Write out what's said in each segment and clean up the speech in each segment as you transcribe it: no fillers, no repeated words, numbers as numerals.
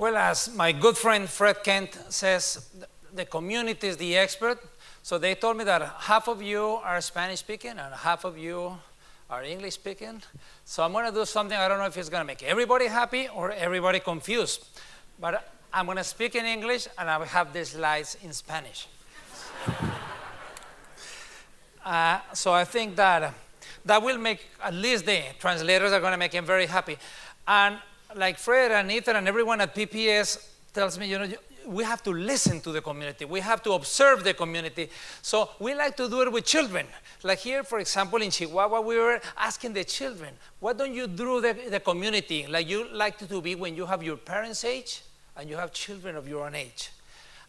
Well, as my good friend Fred Kent says, the community is the expert. So they told me that half of you are Spanish speaking and half of you are English speaking. So I'm going to do something, I don't know if it's going to make everybody happy or everybody confused. But I'm going to speak in English and I will have the slides in Spanish. So I think that will make, at least the translators are going to make him very happy. And like Fred and Ethan and everyone at PPS tells me, we have to listen to the community. We have to observe the community. So we like to do it with children. Like here, for example, in Chihuahua, we were asking the children, what don't you do the community like you like to be when you have your parents' age and you have children of your own age?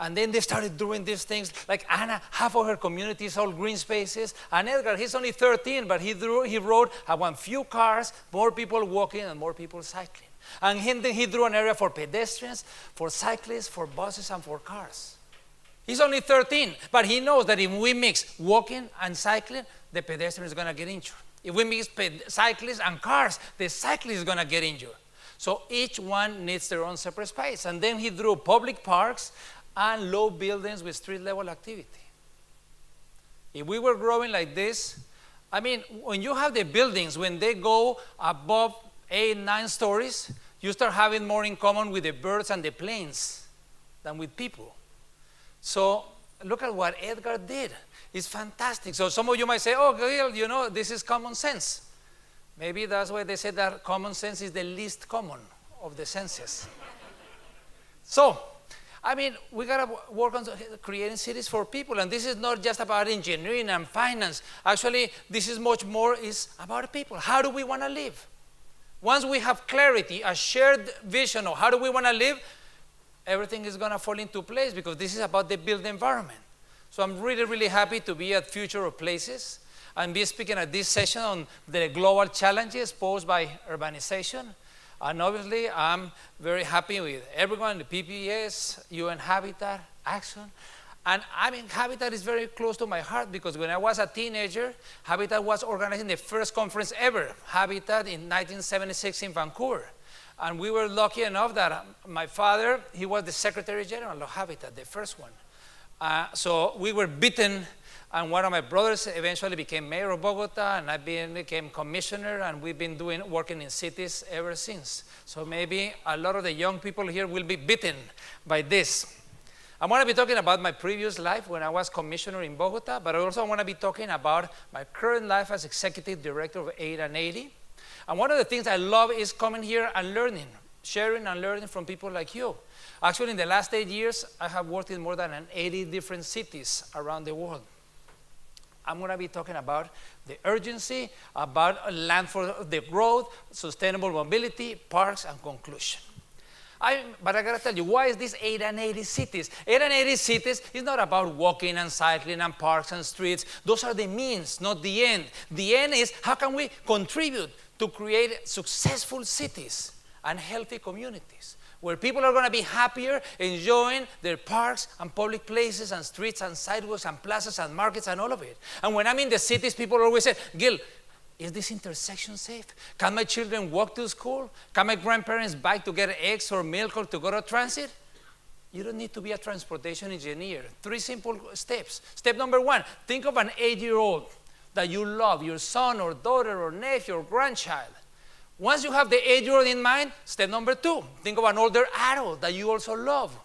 And then they started doing these things. Like Anna, half of her community is all green spaces. And Edgar, he's only 13, but he wrote, I want few cars, more people walking, and more people cycling. And he drew an area for pedestrians, for cyclists, for buses, and for cars. He's only 13, but he knows that if we mix walking and cycling, the pedestrian is going to get injured. If we mix cyclists and cars, the cyclist is going to get injured. So each one needs their own separate space. And then he drew public parks and low buildings with street-level activity. If we were growing like this, I mean, when you have the buildings, when they go above 8, 9 stories, you start having more in common with the birds and the planes than with people. So look at what Edgar did. It's fantastic. So some of you might say, oh, Gil, this is common sense. Maybe that's why they say that common sense is the least common of the senses. So, I mean, we got to work on creating cities for people. And this is not just about engineering and finance. Actually, this is much more is about people. How do we want to live? Once we have clarity, a shared vision of how do we want to live, everything is going to fall into place because this is about the built environment. So I'm really, really happy to be at Future of Places and be speaking at this session on the global challenges posed by urbanization. And obviously, I'm very happy with everyone, the PPS, UN Habitat, Action. And I mean, Habitat is very close to my heart because when I was a teenager, Habitat was organizing the first conference ever, Habitat in 1976 in Vancouver. And we were lucky enough that my father, he was the Secretary General of Habitat, the first one. So we were bitten, and one of my brothers eventually became mayor of Bogota, and I became commissioner, and we've been working in cities ever since. So maybe a lot of the young people here will be bitten by this. I'm going to be talking about my previous life when I was commissioner in Bogota, but I also want to be talking about my current life as executive director of 8 and 80. And one of the things I love is coming here and learning, sharing and learning from people like you. Actually, in the last 8 years, I have worked in more than 80 different cities around the world. I'm going to be talking about the urgency, about land for the growth, sustainable mobility, parks, and conclusion. But I got to tell you, why is this 8 and 80 cities? 8 and 80 cities is not about walking and cycling and parks and streets. Those are the means, not the end. The end is how can we contribute to create successful cities and healthy communities where people are going to be happier enjoying their parks and public places and streets and sidewalks and plazas and markets and all of it. And when I'm in the cities, people always say, Gil, is this intersection safe? Can my children walk to school? Can my grandparents bike to get eggs or milk or to go to transit? You don't need to be a transportation engineer. 3 simple steps. Step number 1, think of an 8-year-old that you love, your son or daughter or nephew or grandchild. Once you have the 8-year-old in mind, step number 2, think of an older adult that you also love.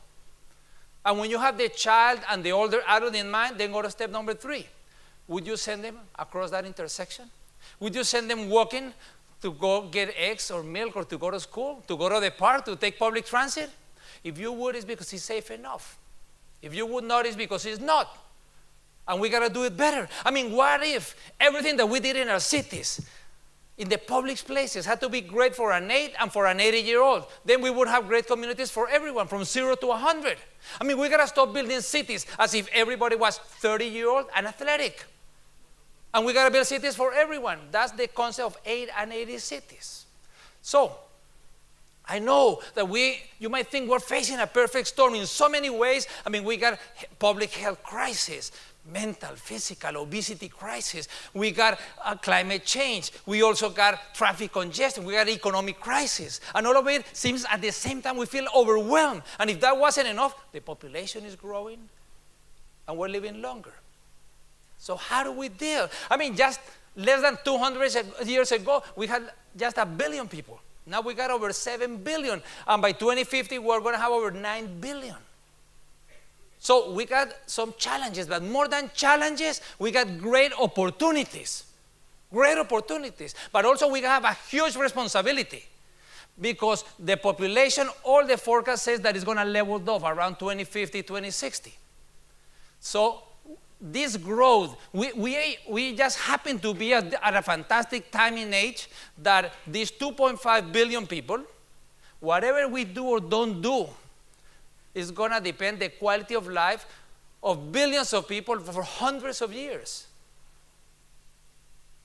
And when you have the child and the older adult in mind, then go to step number 3. Would you send them across that intersection? Would you send them walking to go get eggs or milk or to go to school, to go to the park, to take public transit? If you would, it's because it's safe enough. If you would not, it's because it's not. And we got to do it better. I mean, what if everything that we did in our cities, in the public places, had to be great for an 8 and for an 80-year-old? Then we would have great communities for everyone, from 0 to 100. I mean, we got to stop building cities as if everybody was 30-year-old and athletic. And we got to build cities for everyone. That's the concept of 8 and 80 cities. So, I know that you might think we're facing a perfect storm in so many ways. I mean, we got public health crisis, mental, physical, obesity crisis. We got climate change. We also got traffic congestion. We got economic crisis. And all of it seems at the same time we feel overwhelmed. And if that wasn't enough, the population is growing and we're living longer. So how do we deal? I mean, just less than 200 years ago, we had just 1 billion people. Now we got over 7 billion. And by 2050, we're going to have over 9 billion. So we got some challenges, but more than challenges, we got great opportunities. Great opportunities. But also we have a huge responsibility because the population, all the forecast says that it's going to level off around 2050, 2060. So this growth, we just happen to be at a fantastic time in age that these 2.5 billion people, whatever we do or don't do, is going to depend the quality of life of billions of people for hundreds of years.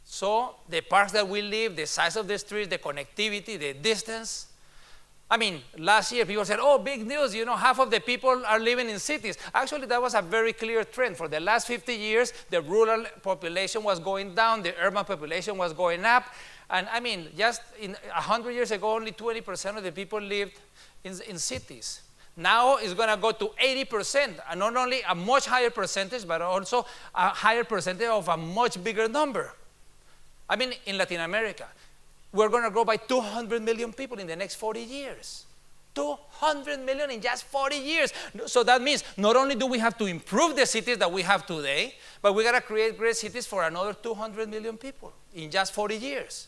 So the parks that we live, the size of the streets, the connectivity, the distance. I mean, last year people said, oh, big news, half of the people are living in cities. Actually, that was a very clear trend. For the last 50 years, the rural population was going down, the urban population was going up. And I mean, just 100 years ago, only 20% of the people lived in cities. Now it's going to go to 80%, and not only a much higher percentage, but also a higher percentage of a much bigger number. I mean, in Latin America, we're going to grow by 200 million people in the next 40 years. 200 million in just 40 years. So that means not only do we have to improve the cities that we have today, but we got to create great cities for another 200 million people in just 40 years.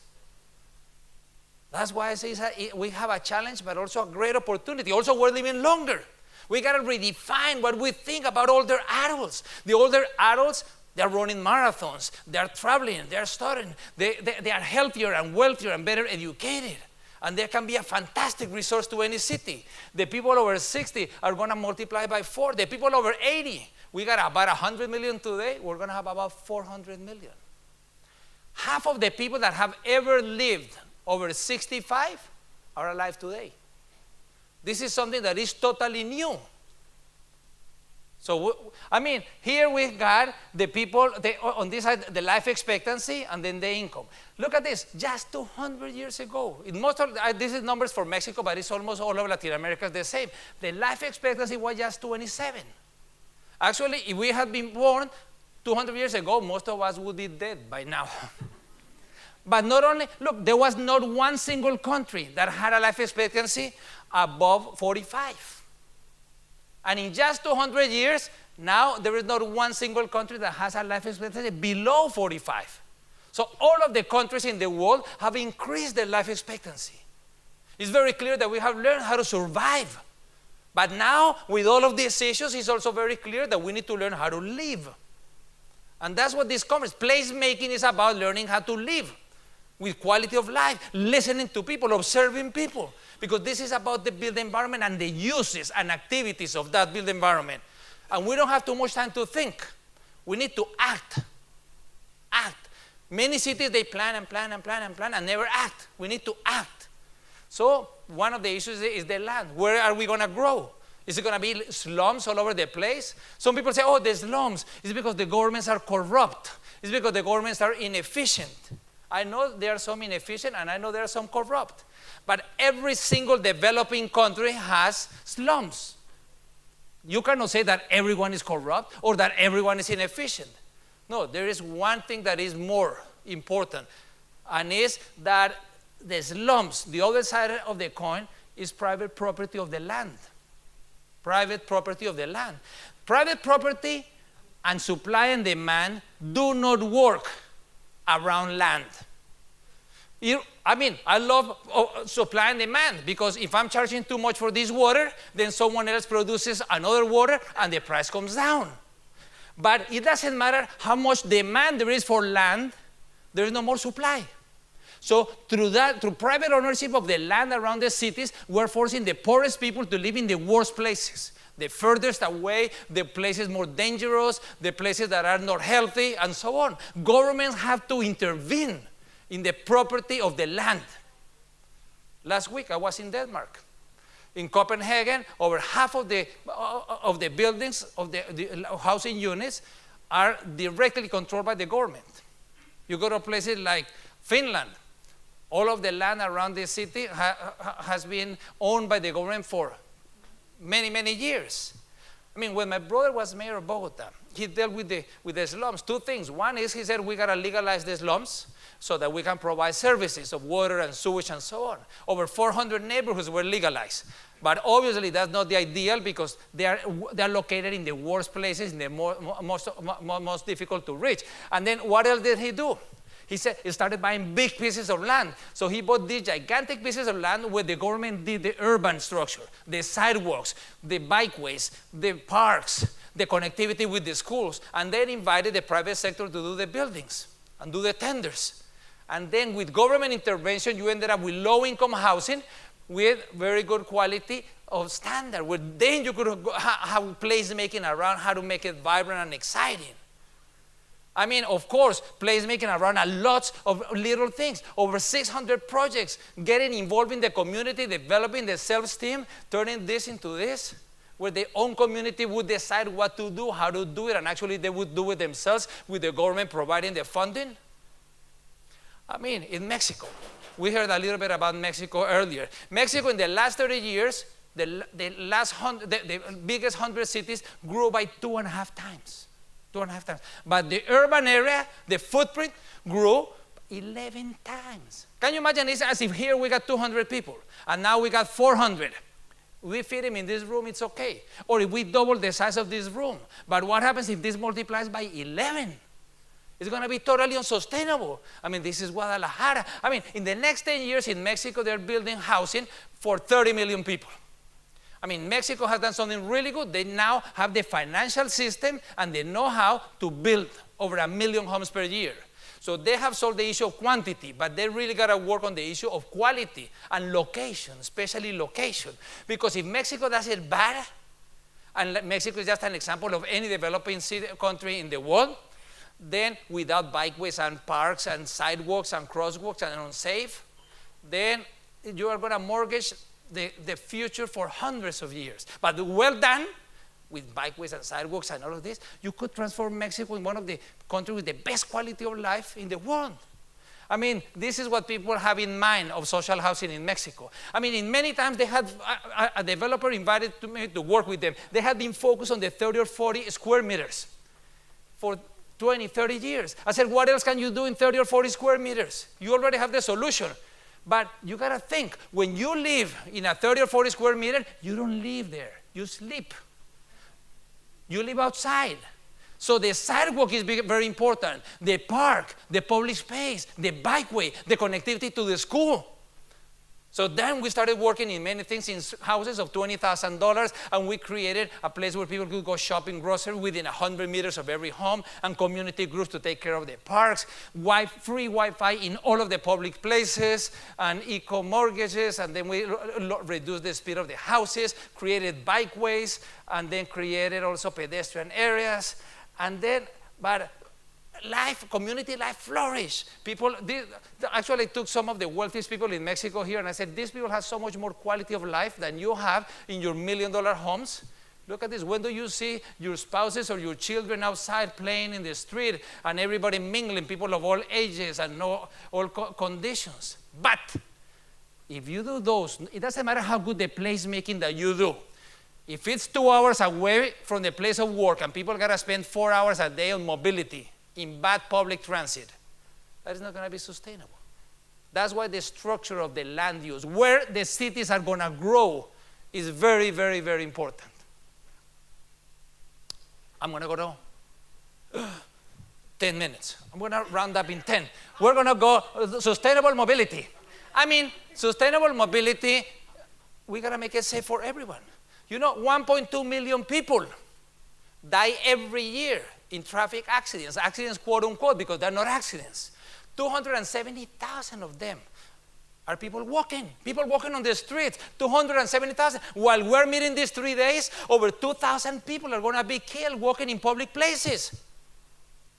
That's why I say we have a challenge, but also a great opportunity. Also, we're living longer. We got to redefine what we think about older adults. The older adults, they're running marathons. They're traveling. They're studying. They are healthier and wealthier and better educated. And they can be a fantastic resource to any city. The people over 60 are going to multiply by 4. The people over 80, we got about 100 million today. We're going to have about 400 million. Half of the people that have ever lived over 65 are alive today. This is something that is totally new. So, I mean, here we got the people, on this side, the life expectancy and then the income. Look at this, just 200 years ago. This is numbers for Mexico, but it's almost all of Latin America is the same. The life expectancy was just 27. Actually, if we had been born 200 years ago, most of us would be dead by now. But not only, look, there was not one single country that had a life expectancy above 45. And in just 200 years, now there is not one single country that has a life expectancy below 45. So all of the countries in the world have increased their life expectancy. It's very clear that we have learned how to survive. But now, with all of these issues, it's also very clear that we need to learn how to live. And that's what this conference, placemaking, is about: learning how to live with quality of life, listening to people, observing people. Because this is about the built environment and the uses and activities of that built environment. And we don't have too much time to think. We need to act. Act. Many cities, they plan and plan and plan and plan and never act. We need to act. So one of the issues is the land. Where are we going to grow? Is it going to be slums all over the place? Some people say, oh, the slums. It's because the governments are corrupt. It's because the governments are inefficient. I know there are some inefficient and I know there are some corrupt. But every single developing country has slums. You cannot say that everyone is corrupt or that everyone is inefficient. No, there is one thing that is more important, and is that the slums, the other side of the coin, is private property of the land. Private property of the land. Private property and supply and demand do not work around land. I love supply and demand, because if I'm charging too much for this water, then someone else produces another water and the price comes down. But it doesn't matter how much demand there is for land, there is no more supply. So through private ownership of the land around the cities, we're forcing the poorest people to live in the worst places. The furthest away, the places more dangerous, the places that are not healthy, and so on. Governments have to intervene in the property of the land. Last week I was in Denmark. In Copenhagen, over half of the buildings, of the housing units, are directly controlled by the government. You go to places like Finland, all of the land around the city has been owned by the government for many, many years. I mean, when my brother was mayor of Bogota, he dealt with the slums. Two things. One is he said we got to legalize the slums so that we can provide services of water and sewage and so on. Over 400 neighborhoods were legalized. But obviously that's not the ideal because they are located in the worst places, in the most difficult to reach. And then what else did he do? He said he started buying big pieces of land. So he bought these gigantic pieces of land where the government did the urban structure, the sidewalks, the bikeways, the parks, the connectivity with the schools, and then invited the private sector to do the buildings and do the tenders. And then with government intervention, you ended up with low-income housing with very good quality of standard, where then you could have placemaking around how to make it vibrant and exciting. I mean, of course, placemaking around a lot of little things. Over 600 projects, getting involved in the community, developing the self-esteem, turning this into this, where their own community would decide what to do, how to do it, and actually they would do it themselves with the government providing the funding. I mean, in Mexico, we heard a little bit about Mexico earlier. Mexico in the last 30 years, the biggest 100 cities grew by 2.5 times. 2.5 times. But the urban area, the footprint, grew 11 times. Can you imagine? It's as if here we got 200 people, and now we got 400. We fit them in this room, it's okay. Or if we double the size of this room. But what happens if this multiplies by 11? It's going to be totally unsustainable. I mean, this is Guadalajara. I mean, in the next 10 years in Mexico, they're building housing for 30 million people. I mean, Mexico has done something really good. They now have the financial system and the know-how to build over 1 million homes per year. So they have solved the issue of quantity, but they really got to work on the issue of quality and location, especially location. Because if Mexico does it bad, and Mexico is just an example of any developing country in the world, then without bikeways and parks and sidewalks and crosswalks and unsafe, then you are going to mortgage the future for hundreds of years. But well done, with bikeways and sidewalks and all of this, you could transform Mexico in one of the countries with the best quality of life in the world. I mean, this is what people have in mind of social housing in Mexico. I mean, in many times they had a developer invited me to work with them. They had been focused on the 30 or 40 square meters for 20, 30 years. I said, what else can you do in 30 or 40 square meters? You already have the solution. But you got to think, when you live in a 30 or 40 square meter, you don't live there. You sleep. You live outside. So the sidewalk is very important. The park, the public space, the bikeway, the connectivity to the school. So then we started working in many things in houses of $20,000, and we created a place where people could go shopping grocery within 100 meters of every home, and community groups to take care of the parks, free Wi-Fi in all of the public places, and eco-mortgages, and then we reduced the speed of the houses, created bikeways, and then created also pedestrian areas, and then, but community life flourished. People, actually took some of the wealthiest people in Mexico here, and I said, these people have so much more quality of life than you have in your $1 million homes. Look at this. When do you see your spouses or your children outside playing in the street and everybody mingling, people of all ages and all conditions? But if you do those, it doesn't matter how good the placemaking that you do. If it's 2 hours away from the place of work and people got to spend 4 hours a day on mobility, in bad public transit, that is not going to be sustainable. That's why the structure of the land use, where the cities are going to grow, is very, very, very important. I'm going to go to 10 minutes. I'm going to round up in 10. We're going to go sustainable mobility. I mean, sustainable mobility, we got to make it safe for everyone. You know, 1.2 million people die every year in traffic accidents, quote unquote, because they're not accidents. 270,000 of them are people walking on the streets, 270,000. While we're meeting these 3 days, over 2,000 people are going to be killed walking in public places.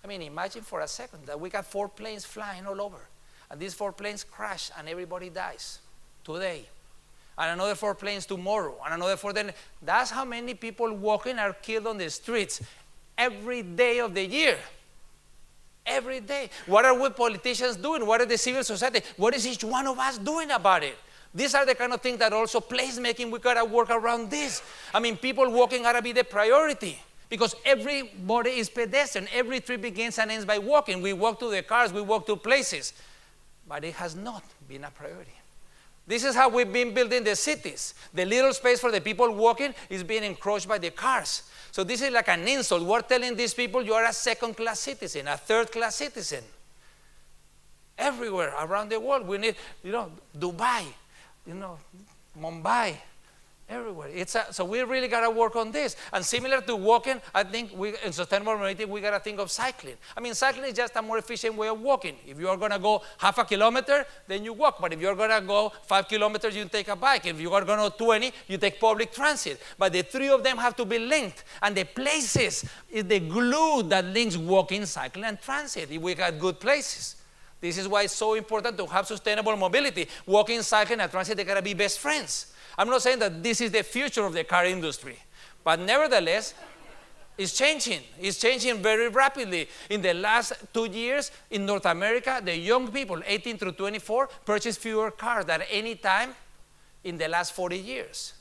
I mean, imagine for a second that we got 4 planes flying all over, and these 4 planes crash and everybody dies. today, and another 4 planes tomorrow, and another 4 then. That's how many people walking are killed on the streets every day of the year. Every day. What are we politicians doing? What are the civil society? What is each one of us doing about it? These are the kind of things that also placemaking, we gotta work around this. I mean, people walking gotta be the priority, because everybody is pedestrian. Every trip begins and ends by walking. We walk to the cars, we walk to places, but it has not been a priority. This is how we've been building the cities. The little space for the people walking is being encroached by the cars. So this is like an insult. We're telling these people you are a second-class citizen, a third-class citizen. Everywhere around the world, we need, Dubai, Mumbai, everywhere. So we really got to work on this. And similar to walking, I think in sustainable mobility, we got to think of cycling. I mean, cycling is just a more efficient way of walking. If you are going to go half a kilometer, then you walk. But if you're going to go 5 kilometers, you take a bike. If you are going to go 20, you take public transit. But the three of them have to be linked. And the places is the glue that links walking, cycling, and transit. If we got good places. This is why it's so important to have sustainable mobility. Walking, cycling, and transit, they got to be best friends. I'm not saying that this is the future of the car industry, but nevertheless, it's changing. It's changing very rapidly. In the last 2 years in North America, the young people, 18 through 24, purchase fewer cars than any time in the last 40 years.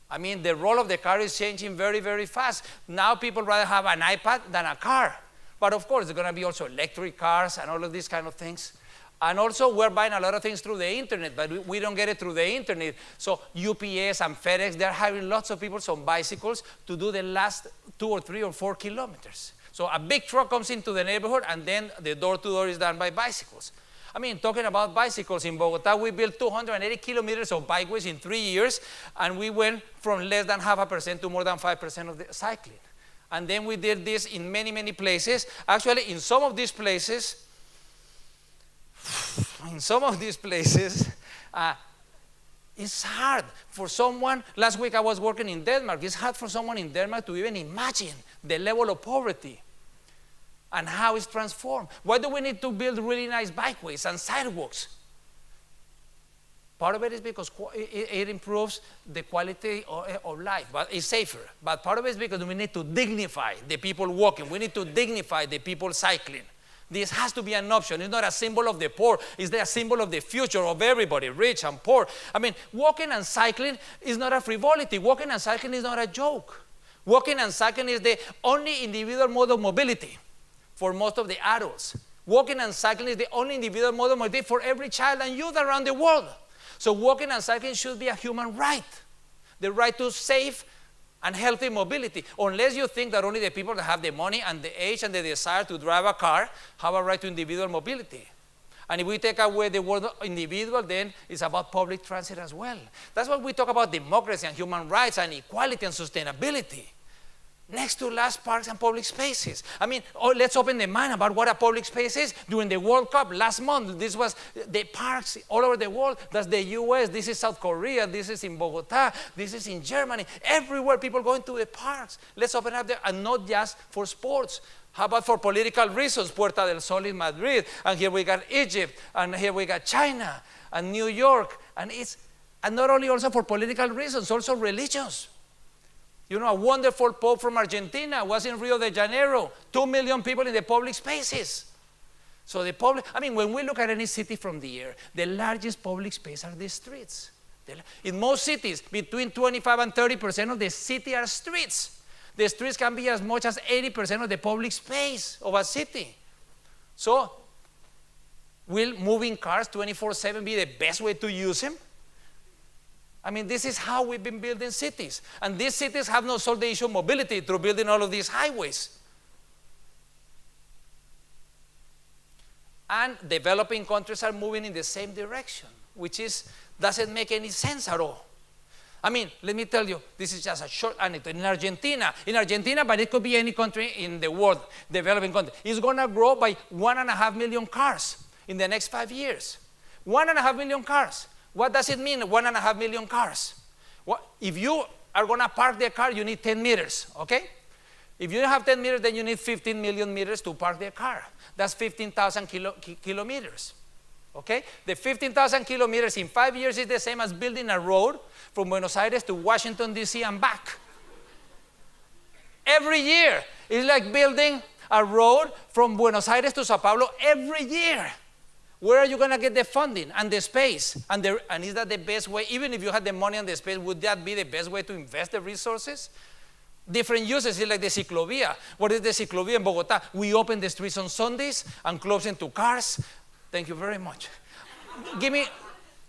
I mean, the role of the car is changing very, very fast. Now people rather have an iPad than a car. But of course, there's going to be also electric cars and all of these kind of things. And also, we're buying a lot of things through the internet, but we don't get it through the internet. So UPS and FedEx, they're hiring lots of people on bicycles to do the last 2 or 3 or 4 kilometers. So a big truck comes into the neighborhood, and then the door-to-door is done by bicycles. I mean, talking about bicycles, in Bogota, we built 280 kilometers of bikeways in 3 years, and we went from less than 0.5% to more than 5% of the cycling. And then we did this in many, many places. Actually, in some of these places, it's hard for someone. Last week I was working in Denmark. It's hard for someone in Denmark to even imagine the level of poverty and how it's transformed. Why do we need to build really nice bikeways and sidewalks? Part of it is because it improves the quality of life, but it's safer. But part of it is because we need to dignify the people walking. We need to dignify the people cycling. This has to be an option. It's not a symbol of the poor. It's a symbol of the future of everybody, rich and poor. I mean, walking and cycling is not a frivolity. Walking and cycling is not a joke. Walking and cycling is the only individual mode of mobility for most of the adults. Walking and cycling is the only individual mode of mobility for every child and youth around the world. So walking and cycling should be a human right. The right to safe and healthy mobility, unless you think that only the people that have the money and the age and the desire to drive a car have a right to individual mobility. And if we take away the word individual, then it's about public transit as well. That's why we talk about democracy and human rights and equality and sustainability. Next to last, parks and public spaces. I mean, let's open the mind about what a public space is. During the World Cup last month, this was the parks all over the world. That's the US, this is South Korea, this is in Bogota, this is in Germany. Everywhere people going to the parks. Let's open up there, and not just for sports. How about for political reasons? Puerta del Sol in Madrid, and here we got Egypt, and here we got China, and New York, and not only also for political reasons, also religious. You know, a wonderful Pope from Argentina was in Rio de Janeiro. 2 million people in the public spaces. So when we look at any city from the air, the largest public space are the streets. In most cities, between 25 and 30% of the city are streets. The streets can be as much as 80% of the public space of a city. So, will moving cars 24/7 be the best way to use them? I mean, this is how we've been building cities. And these cities have not solved the issue of mobility through building all of these highways. And developing countries are moving in the same direction, which doesn't make any sense at all. I mean, let me tell you, this is just a short anecdote. In Argentina, but it could be any country in the world, developing country, it's going to grow by 1.5 million cars in the next 5 years. 1.5 million cars. What does it mean, 1.5 million cars? If you are going to park the car, you need 10 meters, okay? If you don't have 10 meters, then you need 15 million meters to park the car. That's 15,000 kilometers, okay? The 15,000 kilometers in 5 years is the same as building a road from Buenos Aires to Washington, D.C. and back. Every year. It's like building a road from Buenos Aires to Sao Paulo every year. Where are you going to get the funding and the space? And is that the best way? Even if you had the money and the space, would that be the best way to invest the resources? Different uses, it's like the ciclovia. What is the ciclovia in Bogotá? We open the streets on Sundays and close into cars. Thank you very much. Give me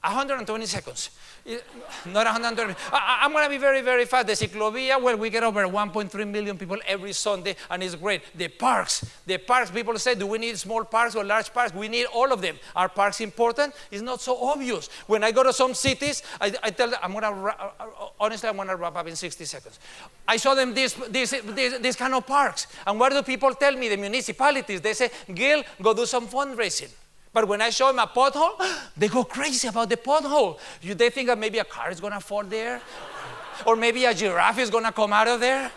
120 seconds. Not 120. I'm going to be very, very fast. The ciclovia, well, we get over 1.3 million people every Sunday, and it's great. The parks, people say, do we need small parks or large parks? We need all of them. Are parks important? It's not so obvious. When I go to some cities, I tell them, honestly, I'm going to wrap up in 60 seconds. I saw them these kind of parks. And what do people tell me? The municipalities, they say, Gil, go do some fundraising. But when I show them a pothole, they go crazy about the pothole. They think that maybe a car is going to fall there, or maybe a giraffe is going to come out of there.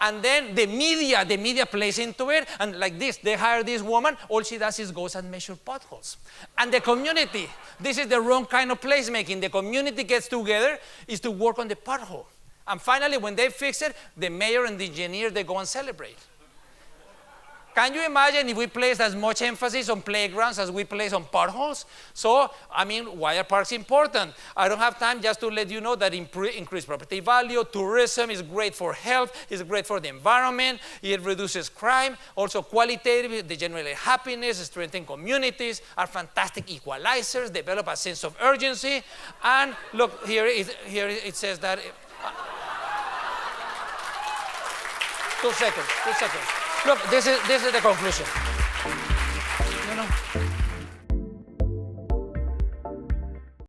And then the media plays into it, and like this, they hire this woman, all she does is goes and measure potholes. And the community, this is the wrong kind of placemaking. The community gets together is to work on the pothole. And finally, when they fix it, the mayor and the engineer, they go and celebrate. Can you imagine if we placed as much emphasis on playgrounds as we place on potholes? So, I mean, why are parks important? I don't have time just to let you know that increased property value, tourism is great for health, it's great for the environment, it reduces crime, also qualitative, they generate happiness, strengthen communities, are fantastic equalizers, develop a sense of urgency, and look, here it says that, 2 seconds. Look, this is the conclusion.